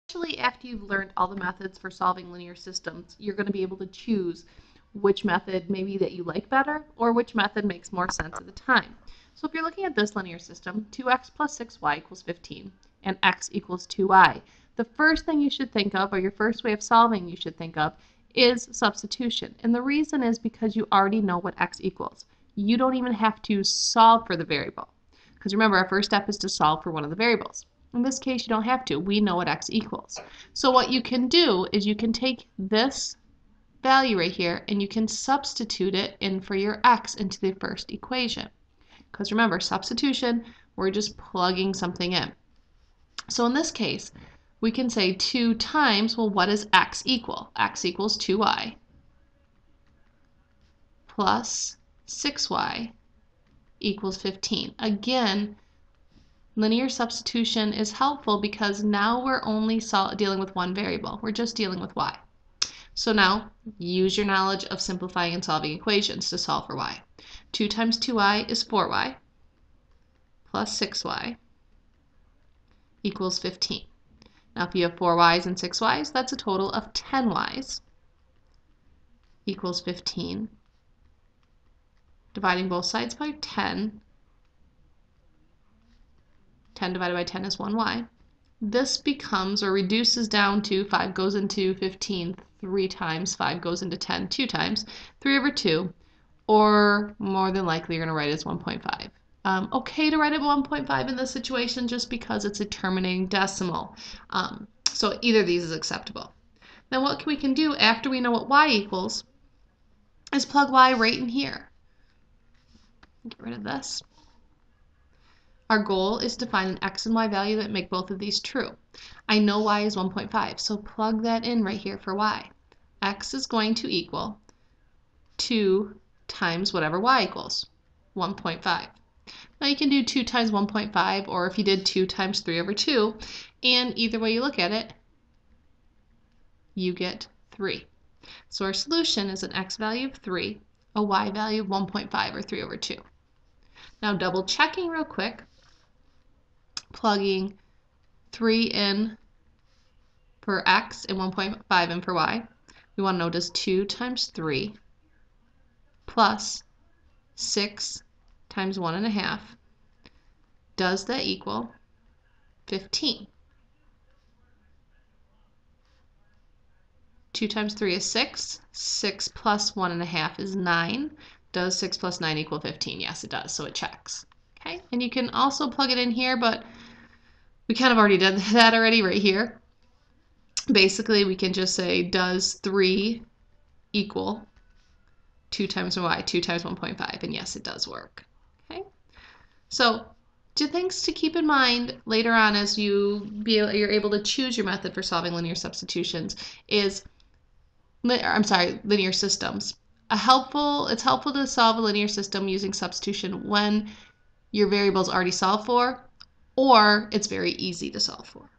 Especially after you've learned all the methods for solving linear systems, you're going to be able to choose which method maybe that you like better or which method makes more sense at the time. So if you're looking at this linear system, 2x plus 6y equals 15 and x equals 2y, the first thing you should think of, or your first way of solving you should think of, is substitution. And the reason is because you already know what x equals. You don't even have to solve for the variable. Because remember, our first step is to solve for one of the variables. In this case, you don't have to. We know what x equals. So what you can do is you can take this value right here and you can substitute it in for your x into the first equation. Because remember, substitution, we're just plugging something in. So in this case, we can say 2 times, well, what does x equal? X equals 2y plus 6y equals 15. Again, linear substitution is helpful because now we're only dealing with one variable. We're just dealing with y. So now use your knowledge of simplifying and solving equations to solve for y. 2 times 2y is 4y plus 6y equals 15. Now if you have 4y's and 6y's, that's a total of 10y's equals 15. Dividing both sides by 10. 10 divided by 10 is 1y. This becomes, or reduces down to, 5 goes into 15 3 times, 5 goes into 10 2 times, 3 over 2, or more than likely you're going to write it as 1.5. Okay to write it 1.5 in this situation just because it's a terminating decimal. So either of these is acceptable. Then what we can do after we know what y equals is plug y right in here. Get rid of this. Our goal is to find an x and y value that make both of these true. I know y is 1.5, so plug that in right here for y. X is going to equal 2 times whatever y equals, 1.5. Now you can do 2 times 1.5, or if you did 2 times 3 over 2, and either way you look at it, you get 3. So our solution is an x value of 3, a y value of 1.5, or 3 over 2. Now double checking real quick, plugging 3 in for x and 1.5 in for y. We want to know, does 2 times 3 plus 6 times 1.5, does that equal 15? 2 times 3 is 6. 6 plus 1.5 is 9. Does 6 plus 9 equal 15? Yes, it does, so it checks. Okay, and you can also plug it in here, but we kind of already did that already right here. Basically, we can just say, does 3 equal 2 times y, 2 times 1.5? And yes, it does work. Okay, so two things to keep in mind later on as you're able to choose your method for solving linear substitutions is, linear systems. It's helpful to solve a linear system using substitution when your variable is already solved for, or it's very easy to solve for.